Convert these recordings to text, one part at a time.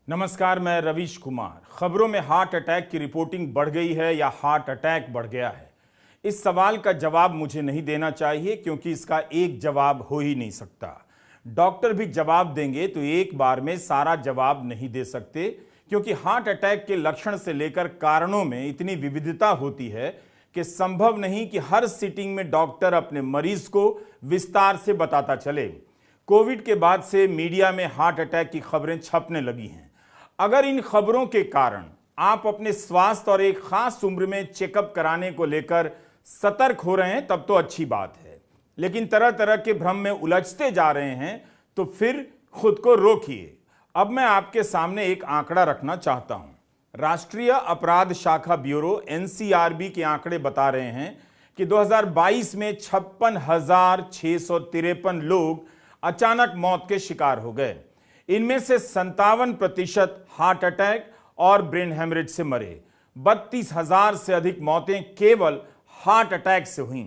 नमस्कार, मैं रवीश कुमार। खबरों में हार्ट अटैक की रिपोर्टिंग बढ़ गई है या हार्ट अटैक बढ़ गया है, इस सवाल का जवाब मुझे नहीं देना चाहिए क्योंकि इसका एक जवाब हो ही नहीं सकता। डॉक्टर भी जवाब देंगे तो एक बार में सारा जवाब नहीं दे सकते, क्योंकि हार्ट अटैक के लक्षण से लेकर कारणों में इतनी विविधता होती है कि संभव नहीं कि हर सिटिंग में डॉक्टर अपने मरीज को विस्तार से बताता चले। कोविड के बाद से मीडिया में हार्ट अटैक की खबरें छपने लगी हैं। अगर इन खबरों के कारण आप अपने स्वास्थ्य और एक खास उम्र में चेकअप कराने को लेकर सतर्क हो रहे हैं तब तो अच्छी बात है, लेकिन तरह तरह के भ्रम में उलझते जा रहे हैं तो फिर खुद को रोकिए। अब मैं आपके सामने एक आंकड़ा रखना चाहता हूं। राष्ट्रीय अपराध शाखा ब्यूरो एनसीआरबी के आंकड़े बता रहे हैं कि 2022 में 56,653 लोग अचानक मौत के शिकार हो गए। इनमें से 57% हार्ट अटैक और ब्रेन हेमरेज से मरे। 32,000 से अधिक मौतें केवल हार्ट अटैक से हुई।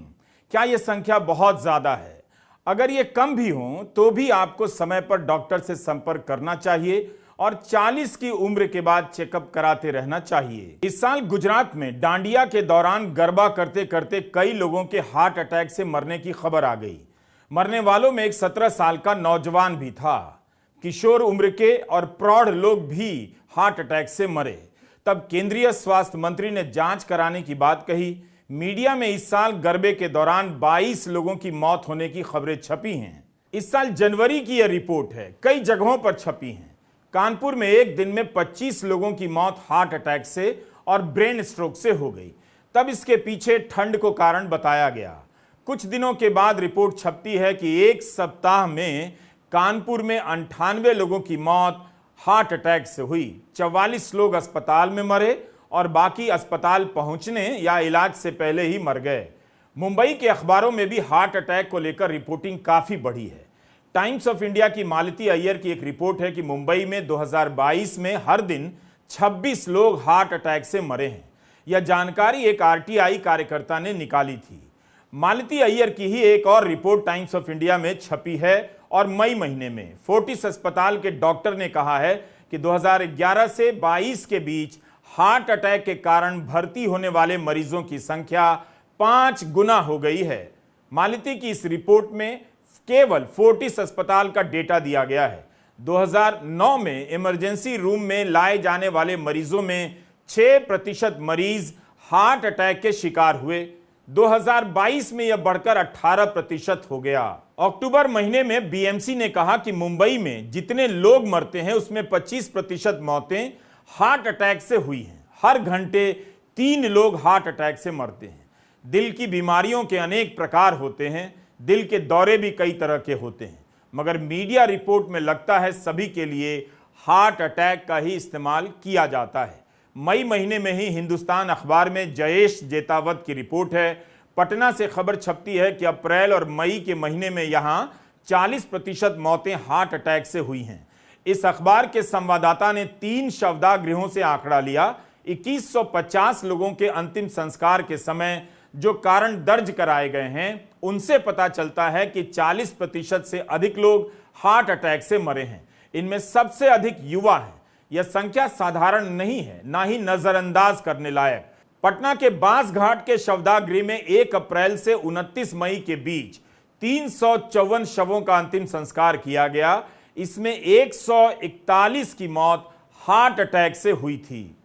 क्या यह संख्या बहुत ज्यादा है? अगर ये कम भी हो तो भी आपको समय पर डॉक्टर से संपर्क करना चाहिए और 40 की उम्र के बाद चेकअप कराते रहना चाहिए। इस साल गुजरात में डांडिया के दौरान गरबा करते करते कई लोगों के हार्ट अटैक से मरने की खबर आ गई। मरने वालों में एक 17 साल का नौजवान भी था। किशोर उम्र के और प्रौढ़ लोग भी हार्ट अटैक से मरे। तब केंद्रीय स्वास्थ्य मंत्री ने जांच कराने की बात कही। मीडिया में इस साल गरबे के दौरान 22 लोगों की मौत होने की खबरें छपी हैं। इस साल जनवरी की यह रिपोर्ट है, कई जगहों पर छपी हैं। कानपुर में एक दिन में 25 लोगों की मौत हार्ट अटैक से और ब्रेन स्ट्रोक से हो गई। तब इसके पीछे ठंड को कारण बताया गया। कुछ दिनों के बाद रिपोर्ट छपती है कि एक सप्ताह में कानपुर में 98 लोगों की मौत हार्ट अटैक से हुई। 44 लोग अस्पताल में मरे और बाकी अस्पताल पहुंचने या इलाज से पहले ही मर गए। मुंबई के अखबारों में भी हार्ट अटैक को लेकर रिपोर्टिंग काफी बढ़ी है। टाइम्स ऑफ इंडिया की मालती अय्यर की एक रिपोर्ट है कि मुंबई में 2022 में हर दिन 26 लोग हार्ट अटैक से मरे हैं। यह जानकारी एक आरटीआई कार्यकर्ता ने निकाली थी। मालती अय्यर की ही एक और रिपोर्ट टाइम्स ऑफ इंडिया में छपी है और मई महीने में फोर्टिस अस्पताल के डॉक्टर ने कहा है कि 2011 से 22 के बीच हार्ट अटैक के कारण भर्ती होने वाले मरीजों की संख्या 5 गुना हो गई है। मालती की इस रिपोर्ट में केवल फोर्टिस अस्पताल का डेटा दिया गया है। 2009 में इमरजेंसी रूम में लाए जाने वाले मरीजों में 6% मरीज हार्ट अटैक के शिकार हुए। 2022 में यह बढ़कर 18% हो गया। अक्टूबर महीने में बीएमसी ने कहा कि मुंबई में जितने लोग मरते हैं उसमें 25% मौतें हार्ट अटैक से हुई हैं। हर घंटे 3 लोग हार्ट अटैक से मरते हैं। दिल की बीमारियों के अनेक प्रकार होते हैं, दिल के दौरे भी कई तरह के होते हैं, मगर मीडिया रिपोर्ट में लगता है सभी के लिए हार्ट अटैक का ही इस्तेमाल किया जाता है। मई महीने में ही हिंदुस्तान अखबार में जयेश जेतावत की रिपोर्ट है। पटना से खबर छपती है कि अप्रैल और मई के महीने में यहां 40% मौतें हार्ट अटैक से हुई हैं। इस अखबार के संवाददाता ने 3 शवदाह गृहों से आंकड़ा लिया। 2150 लोगों के अंतिम संस्कार के समय जो कारण दर्ज कराए गए हैं उनसे पता चलता है कि 40% से अधिक लोग हार्ट अटैक से मरे हैं। इनमें सबसे अधिक युवा हैं। यह संख्या साधारण नहीं है, ना ही नजरअंदाज करने लायक। पटना के बांस घाट के शवदाह गृह में 1 अप्रैल से 29 मई के बीच 354 शवों का अंतिम संस्कार किया गया। इसमें 141 की मौत हार्ट अटैक से हुई थी।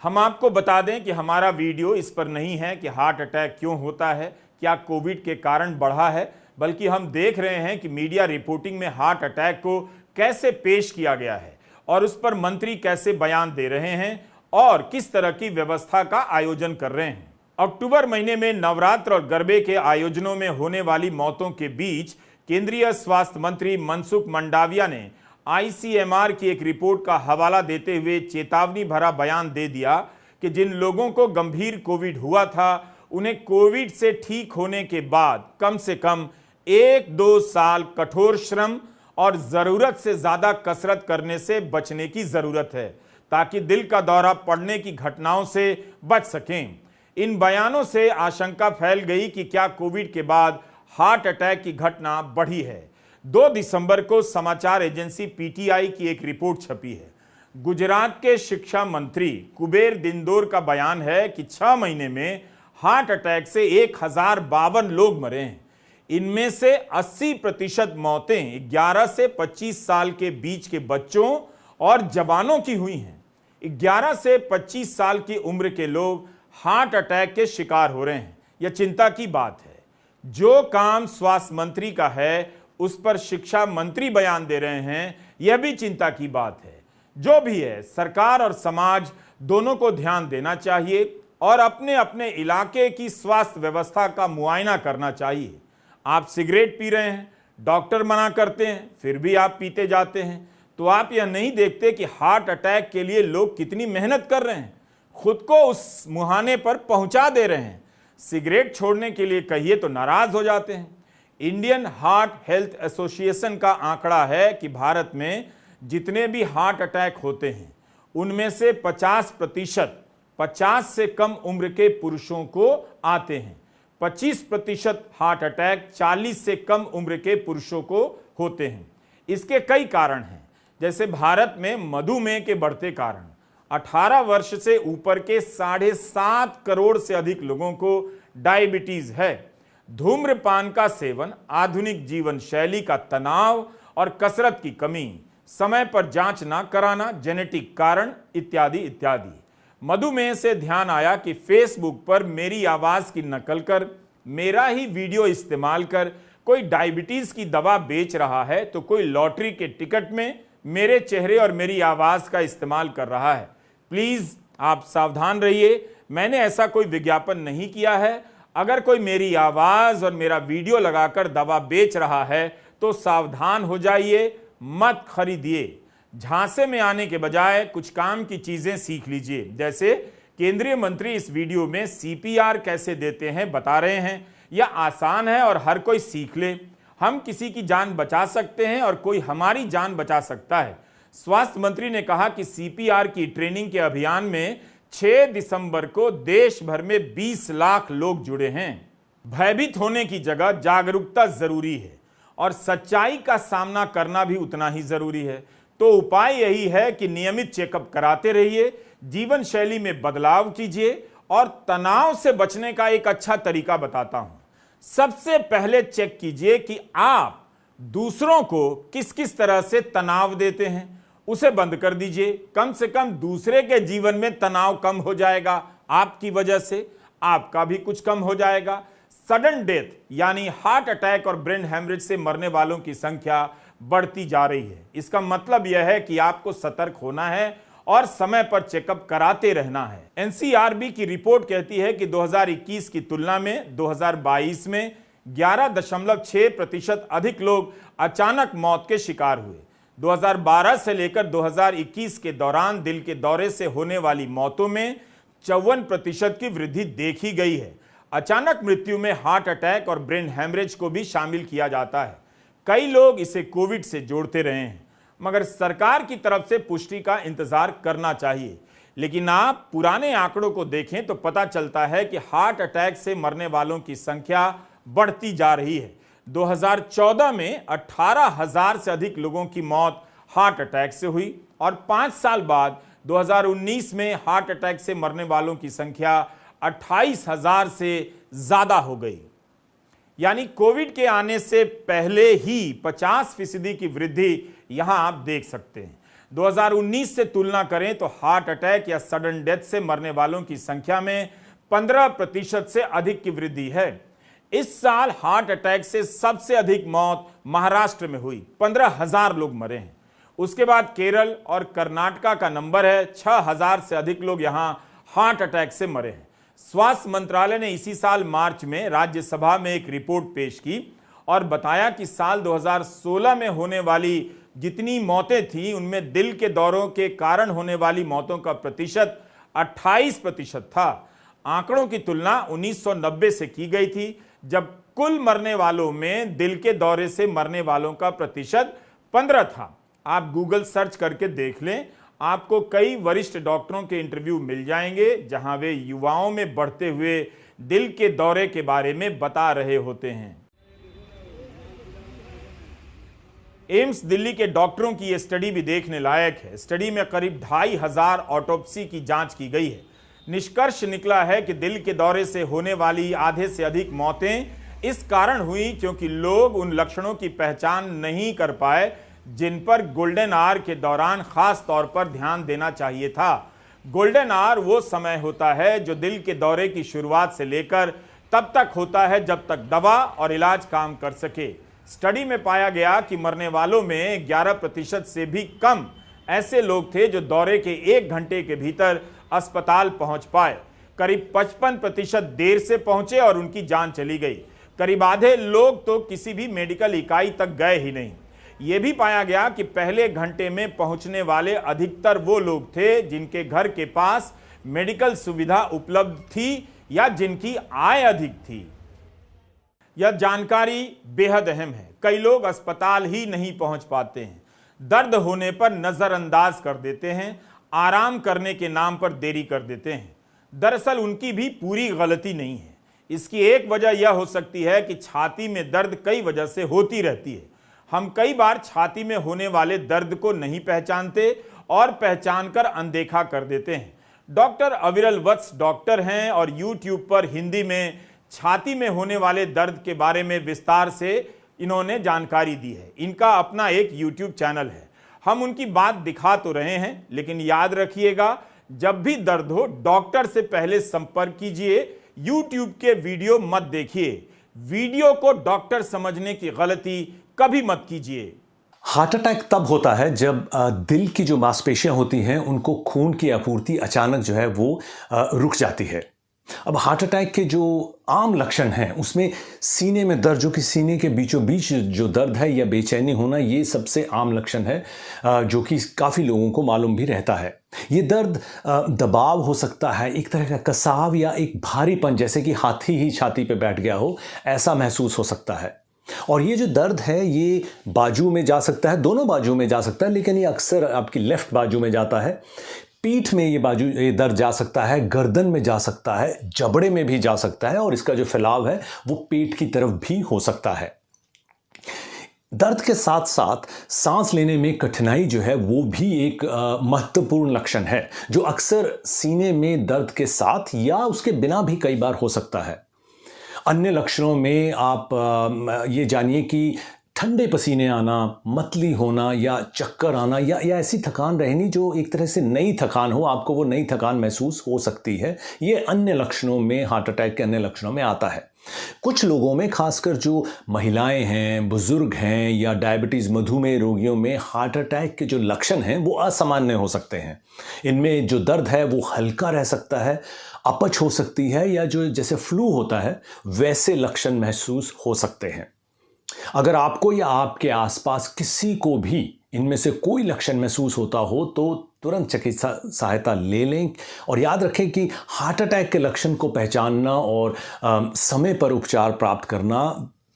हम आपको बता दें कि हमारा वीडियो इस पर नहीं है कि हार्ट अटैक क्यों होता है, क्या कोविड के कारण बढ़ा है, बल्कि हम देख रहे हैं कि मीडिया रिपोर्टिंग में हार्ट अटैक को कैसे पेश किया गया है और उस पर मंत्री कैसे बयान दे रहे हैं और किस तरह की व्यवस्था का आयोजन कर रहे हैं। अक्टूबर महीने में नवरात्र और गरबे के आयोजनों में होने वाली मौतों के बीच केंद्रीय स्वास्थ्य मंत्री मनसुख मंडाविया ने आईसीएमआर की एक रिपोर्ट का हवाला देते हुए चेतावनी भरा बयान दे दिया कि जिन लोगों को गंभीर कोविड हुआ था उन्हें कोविड से ठीक होने के बाद कम से कम 1-2 साल कठोर श्रम और जरूरत से ज्यादा कसरत करने से बचने की जरूरत है ताकि दिल का दौरा पड़ने की घटनाओं से बच सकें। इन बयानों से आशंका फैल गई कि क्या कोविड के बाद हार्ट अटैक की घटना बढ़ी है। 2 दिसंबर को समाचार एजेंसी पीटीआई की एक रिपोर्ट छपी है। गुजरात के शिक्षा मंत्री कुबेर दिनदोर का बयान है कि 6 महीने में हार्ट अटैक से 1052 लोग मरे हैं। इनमें से 80% मौतें 11 से 25 साल के बीच के बच्चों और जवानों की हुई हैं। 11 से 25 साल की उम्र के लोग हार्ट अटैक के शिकार हो रहे हैं। यह चिंता की बात है। जो काम स्वास्थ्य मंत्री का है उस पर शिक्षा मंत्री बयान दे रहे हैं, यह भी चिंता की बात है। जो भी है, सरकार और समाज दोनों को ध्यान देना चाहिए और अपने अपने इलाके की स्वास्थ्य व्यवस्था का मुआयना करना चाहिए। आप सिगरेट पी रहे हैं, डॉक्टर मना करते हैं, फिर भी आप पीते जाते हैं, तो आप यह नहीं देखते कि हार्ट अटैक के लिए लोग कितनी मेहनत कर रहे हैं, खुद को उस मुहाने पर पहुंचा दे रहे हैं। सिगरेट छोड़ने के लिए कहिए तो नाराज हो जाते हैं। इंडियन हार्ट हेल्थ एसोसिएशन का आंकड़ा है कि भारत में जितने भी हार्ट अटैक होते हैं उनमें से 50% 50 से कम उम्र के पुरुषों को आते हैं। 25% हार्ट अटैक 40 से कम उम्र के पुरुषों को होते हैं। इसके कई कारण हैं, जैसे भारत में मधुमेह के बढ़ते कारण 18 वर्ष से ऊपर के 7.5 करोड़ से अधिक लोगों को डायबिटीज है। धूम्रपान का सेवन, आधुनिक जीवन शैली का तनाव और कसरत की कमी, समय पर जांच ना कराना, जेनेटिक कारण इत्यादि इत्यादि। मधुमेह से ध्यान आया कि फेसबुक पर मेरी आवाज की नकल कर, मेरा ही वीडियो इस्तेमाल कर कोई डायबिटीज की दवा बेच रहा है, तो कोई लॉटरी के टिकट में मेरे चेहरे और मेरी आवाज का इस्तेमाल कर रहा है। प्लीज आप सावधान रहिए। मैंने ऐसा कोई विज्ञापन नहीं किया है। अगर कोई मेरी आवाज और मेरा वीडियो लगाकर दवा बेच रहा है तो सावधान हो जाइए, मत खरीदिए। झांसे में आने के बजाय कुछ काम की चीजें सीख लीजिए। जैसे केंद्रीय मंत्री इस वीडियो में सीपीआर कैसे देते हैं बता रहे हैं। यह आसान है और हर कोई सीख ले। हम किसी की जान बचा सकते हैं और कोई हमारी जान बचा सकता है। स्वास्थ्य मंत्री ने कहा कि सीपीआर की ट्रेनिंग के अभियान में 6 दिसंबर को देश भर में 20 लाख लोग जुड़े हैं। भयभीत होने की जगह जागरूकता जरूरी है और सच्चाई का सामना करना भी उतना ही जरूरी है। तो उपाय यही है कि नियमित चेकअप कराते रहिए, जीवन शैली में बदलाव कीजिए और तनाव से बचने का एक अच्छा तरीका बताता हूं। सबसे पहले चेक कीजिए कि आप दूसरों को किस किस तरह से तनाव देते हैं, उसे बंद कर दीजिए। कम से कम दूसरे के जीवन में तनाव कम हो जाएगा, आपकी वजह से आपका भी कुछ कम हो जाएगा। सडन डेथ यानी हार्ट अटैक और ब्रेन हेमरेज से मरने वालों की संख्या बढ़ती जा रही है। इसका मतलब यह है कि आपको सतर्क होना है और समय पर चेकअप कराते रहना है। एनसीआरबी की रिपोर्ट कहती है कि 2021 की तुलना में 2022 में 11.6% अधिक लोग अचानक मौत के शिकार हुए। 2012 से लेकर 2021 के दौरान दिल के दौरे से होने वाली मौतों में 54% की वृद्धि देखी गई है। अचानक मृत्यु में हार्ट अटैक और ब्रेन हेमरेज को भी शामिल किया जाता है। कई लोग इसे कोविड से जोड़ते रहे हैं, मगर सरकार की तरफ से पुष्टि का इंतजार करना चाहिए। लेकिन आप पुराने आंकड़ों को देखें तो पता चलता है कि हार्ट अटैक से मरने वालों की संख्या बढ़ती जा रही है। 2014 में 18,000 से अधिक लोगों की मौत हार्ट अटैक से हुई और 5 साल बाद 2019 में हार्ट अटैक से मरने वालों की संख्या 28,000 से ज्यादा हो गई। यानी कोविड के आने से पहले ही 50% की वृद्धि यहां आप देख सकते हैं। 2019 से तुलना करें तो हार्ट अटैक या सडन डेथ से मरने वालों की संख्या में 15% से अधिक की वृद्धि है। इस साल हार्ट अटैक से सबसे अधिक मौत महाराष्ट्र में हुई, 15,000 लोग मरे हैं। उसके बाद केरल और कर्नाटका का नंबर है, 6,000 से अधिक लोग यहां हार्ट अटैक से मरे हैं। स्वास्थ्य मंत्रालय ने इसी साल मार्च में राज्यसभा में एक रिपोर्ट पेश की और बताया कि साल 2016 में होने वाली जितनी मौतें थीं उनमें दिल के दौरों के कारण होने वाली मौतों का प्रतिशत 28% था। आंकड़ों की तुलना 1990 से की गई थी, जब कुल मरने वालों में दिल के दौरे से मरने वालों का प्रतिशत 15 था। आप गूगल सर्च करके देख लें, आपको कई वरिष्ठ डॉक्टरों के इंटरव्यू मिल जाएंगे जहां वे युवाओं में बढ़ते हुए दिल के दौरे के बारे में बता रहे होते हैं। एम्स दिल्ली के डॉक्टरों की यह स्टडी भी देखने लायक है। स्टडी में करीब 2500 ऑटोप्सी की जांच की गई है। निष्कर्ष निकला है कि दिल के दौरे से होने वाली आधे से अधिक मौतें इस कारण हुई क्योंकि लोग उन लक्षणों की पहचान नहीं कर पाए जिन पर गोल्डन आवर के दौरान खास तौर पर ध्यान देना चाहिए था। गोल्डन आवर वो समय होता है जो दिल के दौरे की शुरुआत से लेकर तब तक होता है जब तक दवा और इलाज काम कर सके। स्टडी में पाया गया कि मरने वालों में 11% से भी कम ऐसे लोग थे जो दौरे के 1 घंटे के भीतर अस्पताल पहुंच पाए। करीब 55% देर से पहुंचे और उनकी जान चली गई। करीब आधे लोग तो किसी भी मेडिकल इकाई तक गए ही नहीं। यह भी पाया गया कि पहले घंटे में पहुंचने वाले अधिकतर वो लोग थे जिनके घर के पास मेडिकल सुविधा उपलब्ध थी या जिनकी आय अधिक थी। यह जानकारी बेहद अहम है। कई लोग अस्पताल ही नहीं पहुंच पाते हैं, दर्द होने पर नजरअंदाज कर देते हैं, आराम करने के नाम पर देरी कर देते हैं। दरअसल उनकी भी पूरी गलती नहीं है। इसकी एक वजह यह हो सकती है कि छाती में दर्द कई वजह से होती रहती है। हम कई बार छाती में होने वाले दर्द को नहीं पहचानते और पहचानकर अनदेखा कर देते हैं। डॉक्टर अविरल वत्स डॉक्टर हैं और यूट्यूब पर हिंदी में छाती में होने वाले दर्द के बारे में विस्तार से इन्होंने जानकारी दी है। इनका अपना एक यूट्यूब चैनल है। हम उनकी बात दिखा तो रहे हैं, लेकिन याद रखिएगा, जब भी दर्द हो डॉक्टर से पहले संपर्क कीजिए। यूट्यूब के वीडियो मत देखिए। वीडियो को डॉक्टर समझने की गलती कभी मत कीजिए। हार्ट अटैक तब होता है जब दिल की जो मांसपेशियां होती हैं उनको खून की आपूर्ति अचानक जो है वो रुक जाती है। अब हार्ट अटैक के जो आम लक्षण हैं उसमें सीने में दर्द, जो कि सीने के बीचों बीच जो दर्द है या बेचैनी होना, ये सबसे आम लक्षण है जो कि काफ़ी लोगों को मालूम भी रहता है। ये दर्द दबाव हो सकता है, एक तरह का कसाव या एक भारीपन, जैसे कि हाथी ही छाती पे बैठ गया हो, ऐसा महसूस हो सकता है। और ये जो दर्द है ये बाजू में जा सकता है, दोनों बाजू में जा सकता है, लेकिन ये अक्सर आपकी लेफ्ट बाजू में जाता है। पीठ में ये दर्द जा सकता है, गर्दन में जा सकता है, जबड़े में भी जा सकता है और इसका जो फैलाव है वो पेट की तरफ भी हो सकता है। दर्द के साथ साथ सांस लेने में कठिनाई जो है वो भी एक महत्वपूर्ण लक्षण है जो अक्सर सीने में दर्द के साथ या उसके बिना भी कई बार हो सकता है। अन्य लक्षणों में आप ये जानिए कि ठंडे पसीने आना, मतली होना या चक्कर आना या ऐसी थकान रहनी जो एक तरह से नई थकान हो, आपको वो नई थकान महसूस हो सकती है। ये अन्य लक्षणों में, हार्ट अटैक के अन्य लक्षणों में आता है। कुछ लोगों में, खासकर जो महिलाएं हैं, बुजुर्ग हैं या डायबिटीज़ मधुमेह रोगियों में हार्ट अटैक के जो लक्षण हैं वो असामान्य हो सकते हैं। इनमें जो दर्द है वो हल्का रह सकता है, अपच हो सकती है या जो जैसे फ्लू होता है वैसे लक्षण महसूस हो सकते हैं। अगर आपको या आपके आसपास किसी को भी इनमें से कोई लक्षण महसूस होता हो तो तुरंत चिकित्सा सहायता ले लें और याद रखें कि हार्ट अटैक के लक्षण को पहचानना और समय पर उपचार प्राप्त करना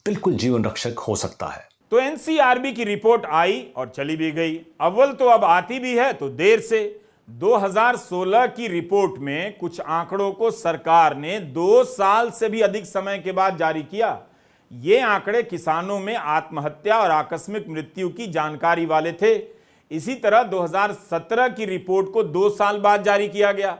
बिल्कुल जीवन रक्षक हो सकता है। तो एनसीआरबी की रिपोर्ट आई और चली भी गई। अव्वल तो अब आती भी है तो देर से। 2016 की रिपोर्ट में कुछ आंकड़ों को सरकार ने 2 साल से भी अधिक समय के बाद जारी किया। ये आंकड़े किसानों में आत्महत्या और आकस्मिक मृत्यु की जानकारी वाले थे। इसी तरह 2017 की रिपोर्ट को 2 साल बाद जारी किया गया।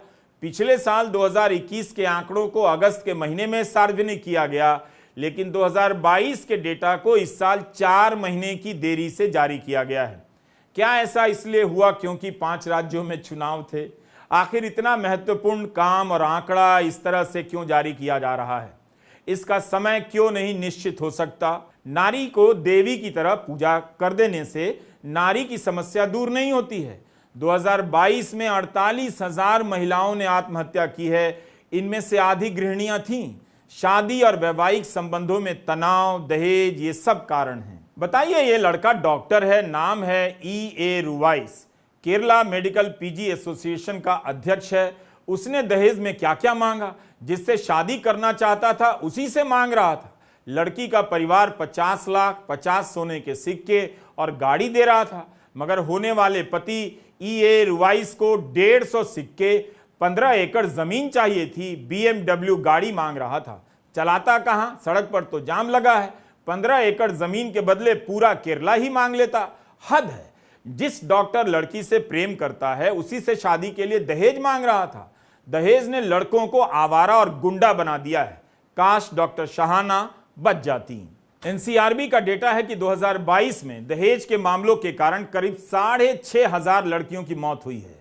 पिछले साल 2021 के आंकड़ों को अगस्त के महीने में सार्वजनिक किया गया, लेकिन 2022 के डेटा को इस साल 4 महीने की देरी से जारी किया गया है। क्या ऐसा इसलिए हुआ क्योंकि 5 राज्यों में चुनाव थे? आखिर इतना महत्वपूर्ण काम और आंकड़ा इस तरह से क्यों जारी किया जा रहा है? इसका समय क्यों नहीं निश्चित हो सकता? नारी को देवी की तरह पूजा कर देने से नारी की समस्या दूर नहीं होती है। 2022 में 48,000 महिलाओं ने आत्महत्या की है। इनमें से आधी गृहिणियां थीं। शादी और वैवाहिक संबंधों में तनाव, दहेज, ये सब कारण हैं। बताइए, ये लड़का डॉक्टर है, नाम है E.A. Ruwais, Kerala medical PG association का अध्यक्ष है। उसने दहेज में क्या क्या मांगा? जिससे शादी करना चाहता था उसी से मांग रहा था। लड़की का परिवार 50 लाख, 50 सोने के सिक्के और गाड़ी दे रहा था, मगर होने वाले पति E.A. रुवाइस को 150 सिक्के, 15 एकड़ जमीन चाहिए थी, BMW गाड़ी मांग रहा था। चलाता कहां? सड़क पर तो जाम लगा है। 15 एकड़ जमीन के बदले पूरा केरला ही मांग लेता। हद है। जिस डॉक्टर लड़की से प्रेम करता है उसी से शादी के लिए दहेज मांग रहा था। दहेज ने लड़कों को आवारा और गुंडा बना दिया है। काश डॉक्टर शहाना बच जाती। एनसीआरबी का डेटा है कि 2022 में दहेज के मामलों के कारण करीब 6,500 लड़कियों की मौत हुई है।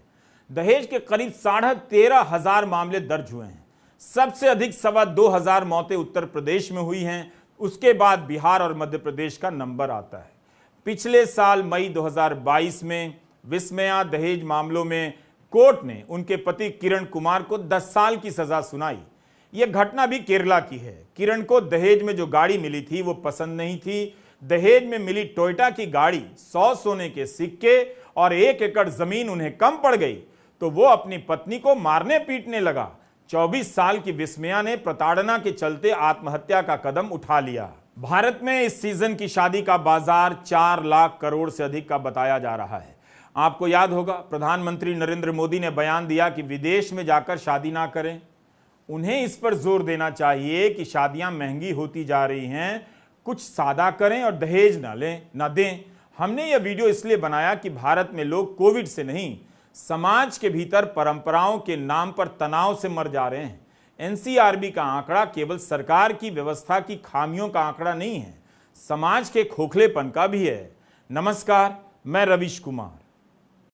दहेज के करीब 13,500 मामले दर्ज हुए हैं। सबसे अधिक 2,25,000 मौतें उत्तर प्रदेश में हुई हैं। उसके बाद बिहार और मध्य प्रदेश का नंबर आता है। पिछले साल मई 2022 में विस्मया दहेज मामलों में कोर्ट ने उनके पति किरण कुमार को 10 साल की सजा सुनाई। यह घटना भी केरला की है। किरण को दहेज में जो गाड़ी मिली थी वो पसंद नहीं थी। दहेज में मिली टोयोटा की गाड़ी, 100 सोने के सिक्के और 1 एकड़ जमीन उन्हें कम पड़ गई तो वो अपनी पत्नी को मारने पीटने लगा। 24 साल की विस्मया ने प्रताड़ना के चलते आत्महत्या का कदम उठा लिया। भारत में इस सीजन की शादी का बाजार 4 लाख करोड़ से अधिक का बताया जा रहा है। आपको याद होगा, प्रधानमंत्री नरेंद्र मोदी ने बयान दिया कि विदेश में जाकर शादी ना करें। उन्हें इस पर जोर देना चाहिए कि शादियां महंगी होती जा रही हैं, कुछ सादा करें और दहेज ना दें। हमने यह वीडियो इसलिए बनाया कि भारत में लोग कोविड से नहीं, समाज के भीतर परंपराओं के नाम पर तनाव से मर जा रहे हैं। एनसीआरबी का आंकड़ा केवल सरकार की व्यवस्था की खामियों का आंकड़ा नहीं है, समाज के खोखलेपन का भी है। नमस्कार, मैं रविश कुमार।